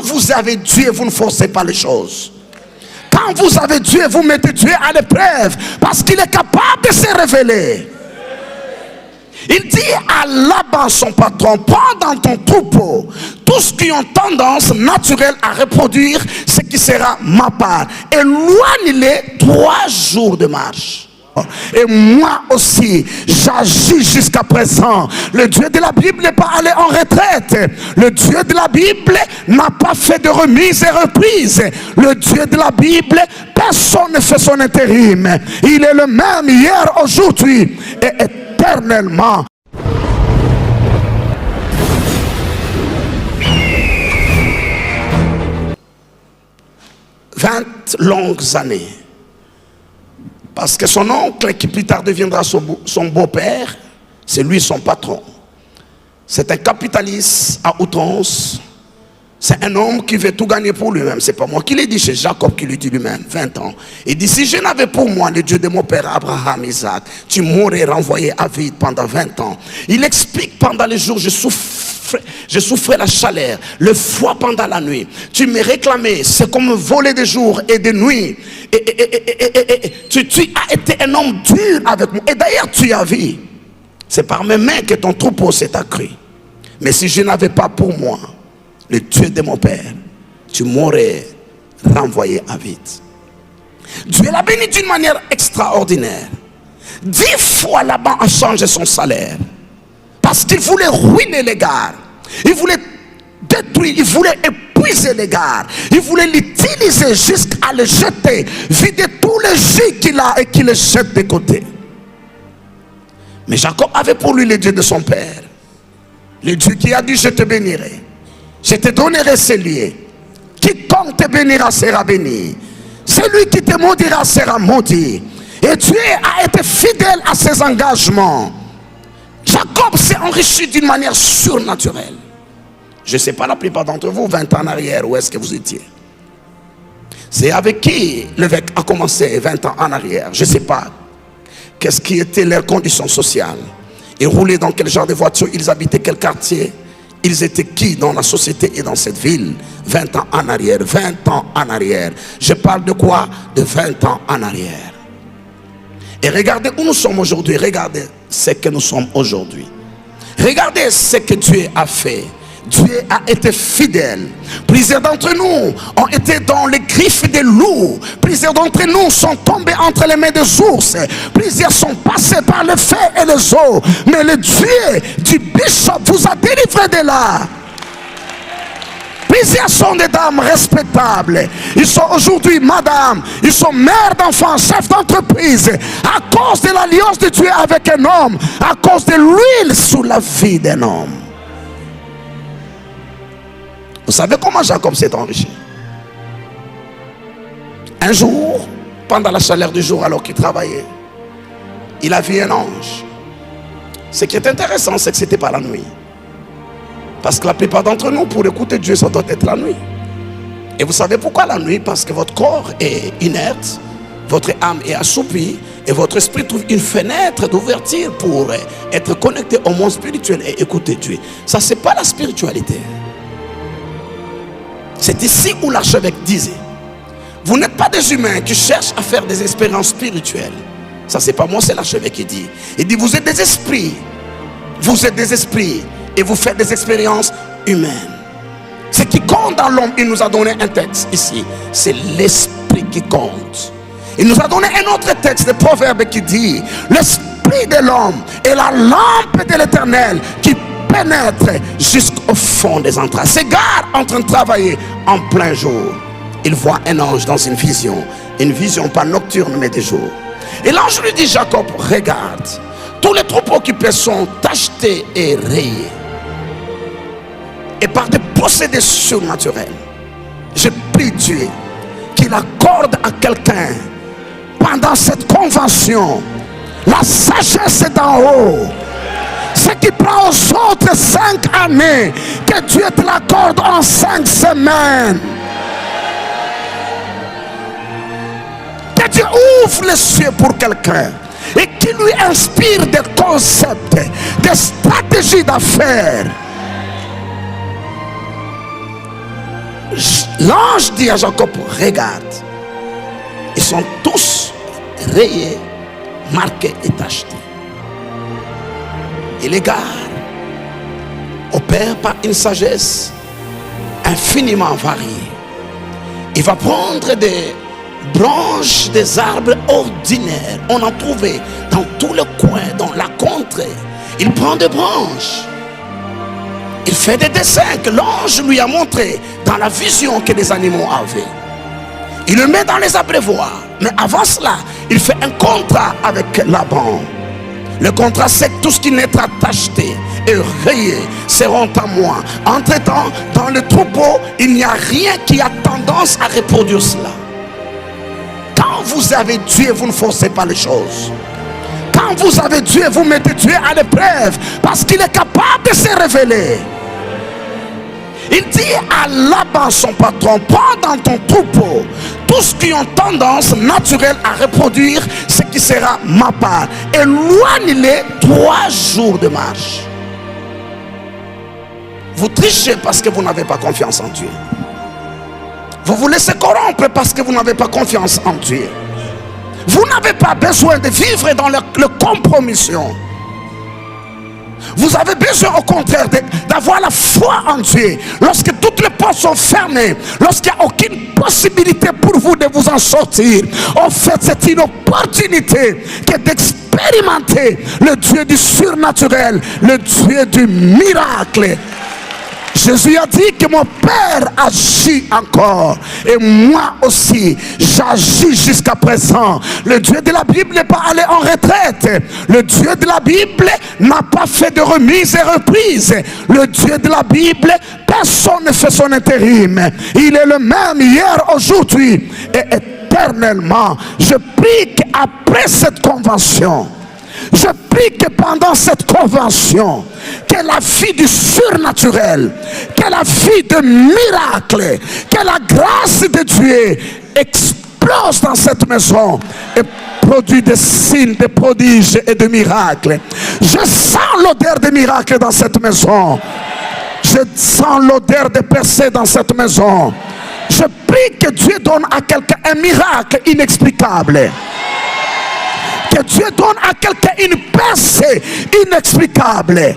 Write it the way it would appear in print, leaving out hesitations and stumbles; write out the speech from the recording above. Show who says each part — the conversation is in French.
Speaker 1: Quand vous avez Dieu, vous ne forcez pas les choses. Quand vous avez Dieu, vous mettez Dieu à l'épreuve parce qu'il est capable de se révéler. Il dit à Laban, son patron, prends dans ton troupeau tous qui ont tendance naturelle à reproduire ce qui sera ma part. Éloigne-les 3 jours de marche. Et moi aussi, j'agis jusqu'à présent. Le Dieu de la Bible n'est pas allé en retraite. Le Dieu de la Bible n'a pas fait de remise et reprise. Le Dieu de la Bible, personne ne fait son intérim. Il est le même hier, aujourd'hui et éternellement. « 20 longues années. » Parce que son oncle, qui plus tard deviendra son beau-père, c'est lui son patron. C'est un capitaliste à outrance. C'est un homme qui veut tout gagner pour lui-même. C'est pas moi qui l'ai dit, c'est Jacob qui lui dit lui-même, 20 ans. Il dit, si je n'avais pour moi le Dieu de mon père Abraham, Isaac, tu m'aurais renvoyé à vide pendant 20 ans. Il explique, pendant les jours, je souffrais la chaleur, le froid pendant la nuit. Tu me réclamais, c'est comme voler de jour et de nuit. Tu as été un homme dur avec moi. Et d'ailleurs, tu as vu, c'est par mes mains que ton troupeau s'est accru. Mais si je n'avais pas pour moi le Dieu de mon père, tu m'aurais renvoyé à vide. Dieu l'a béni d'une manière extraordinaire. 10 fois Laban a changé son salaire. Parce qu'il voulait ruiner les gars. Il voulait détruire, il voulait épuiser les gars. Il voulait l'utiliser jusqu'à le jeter, vider tous les jus qu'il a et qu'il le jette de côté. Mais Jacob avait pour lui le Dieu de son père. Le Dieu qui a dit, je te bénirai. Je te donnerai ces lieux. Quiconque te bénira sera béni. Celui qui te maudira sera maudit. Et Dieu a été fidèle à ses engagements. Jacob s'est enrichi d'une manière surnaturelle. Je ne sais pas, la plupart d'entre vous, 20 ans en arrière, où est-ce que vous étiez? C'est avec qui l'évêque a commencé 20 ans en arrière? Je ne sais pas. Qu'est-ce qui était leurs conditions sociales? Ils roulaient dans quel genre de voiture? Ils habitaient quel quartier? Ils étaient qui dans la société et dans cette ville? 20 ans en arrière, 20 ans en arrière. Je parle de quoi? De 20 ans en arrière. Et regardez où nous sommes aujourd'hui. Regardez ce que nous sommes aujourd'hui. Regardez ce que Dieu a fait. Dieu a été fidèle. Plusieurs d'entre nous ont été dans les griffes des loups. Plusieurs d'entre nous sont tombés entre les mains des ours. Plusieurs sont passés par le feu et les eaux. Mais le Dieu du bishop vous a délivré de là. Plusieurs sont des dames respectables. Ils sont aujourd'hui madame. Ils sont mères d'enfants, chefs d'entreprise. À cause de l'alliance de Dieu avec un homme. À cause de l'huile sous la vie d'un homme. Vous savez comment Jacob s'est enrichi? Un jour, pendant la chaleur du jour, alors qu'il travaillait, il a vu un ange. Ce qui est intéressant, c'est que ce n'était pas la nuit. Parce que la plupart d'entre nous, pour écouter Dieu, ça doit être la nuit. Et vous savez pourquoi la nuit? Parce que votre corps est inerte, votre âme est assoupie, et votre esprit trouve une fenêtre d'ouverture pour être connecté au monde spirituel et écouter Dieu. Ça, c'est pas la spiritualité. C'est ici où l'archevêque disait, vous n'êtes pas des humains qui cherchent à faire des expériences spirituelles. Ça, c'est pas moi, c'est l'archevêque qui dit. Il dit, vous êtes des esprits. Vous êtes des esprits. Et vous faites des expériences humaines. Ce qui compte dans l'homme, il nous a donné un texte ici. C'est l'esprit qui compte. Il nous a donné un autre texte de Proverbes qui dit, l'esprit de l'homme est la lampe de l'Éternel qui pénètre jusqu'au fond des entrailles. Ces gars en train de travailler en plein jour. Il voit un ange dans une vision pas nocturne mais de jour. Et l'ange lui dit, Jacob, regarde, tous les troupeaux qui sont tachetés et rayés. Et par des procédés surnaturels, je prie Dieu qu'il accorde à quelqu'un pendant cette convention la sagesse d'en haut. Ce qui prend aux autres 5 années, que Dieu te l'accorde en 5 semaines. Que Dieu ouvre les cieux pour quelqu'un et qu'il lui inspire des concepts, des stratégies d'affaires. l'ange dit à Jacob, regarde, ils sont tous rayés, marqués et tachetés. Et les gars opèrent par une sagesse infiniment variée. Il va prendre des branches des arbres ordinaires. On en trouvait dans tout le coin, dans la contrée. Il prend des branches. Il fait des dessins que l'ange lui a montrés dans la vision que les animaux avaient. Il le met dans les abreuvoirs. Mais avant cela, il fait un contrat avec Laban. Le contrat, c'est que tout ce qui naîtra tacheté et rayé seront à moi. Entre-temps, dans le troupeau, il n'y a rien qui a tendance à reproduire cela. Quand vous avez Dieu, vous ne forcez pas les choses. Quand vous avez Dieu, vous mettez Dieu à l'épreuve parce qu'il est capable de se révéler. Il dit à Laban, son patron, prends dans ton troupeau tous qui ont tendance naturelle à reproduire ce qui sera ma part. Éloigne-les 3 jours de marche. Vous trichez parce que vous n'avez pas confiance en Dieu. Vous vous laissez corrompre parce que vous n'avez pas confiance en Dieu. Vous n'avez pas besoin de vivre dans le compromission. Vous avez besoin au contraire d'avoir la foi en Dieu. Lorsque toutes les portes sont fermées, lorsqu'il n'y a aucune possibilité pour vous de vous en sortir, en fait c'est une opportunité que d'expérimenter le Dieu du surnaturel, le Dieu du miracle. Jésus a dit que mon Père agit encore et moi aussi j'agis jusqu'à présent. Le Dieu de la Bible n'est pas allé en retraite. Le Dieu de la Bible n'a pas fait de remise et reprise. Le Dieu de la Bible, personne ne fait son intérim. Il est le même hier, aujourd'hui et éternellement. Je prie qu'après cette convention, je prie que pendant cette convention, que la vie du surnaturel, que la vie de miracle, que la grâce de Dieu explose dans cette maison et produit des signes, des prodiges et des miracles. Je sens l'odeur des miracles dans cette maison. Je sens l'odeur des percées dans cette maison. Je prie que Dieu donne à quelqu'un un miracle inexplicable. Que Dieu donne à quelqu'un une percée inexplicable.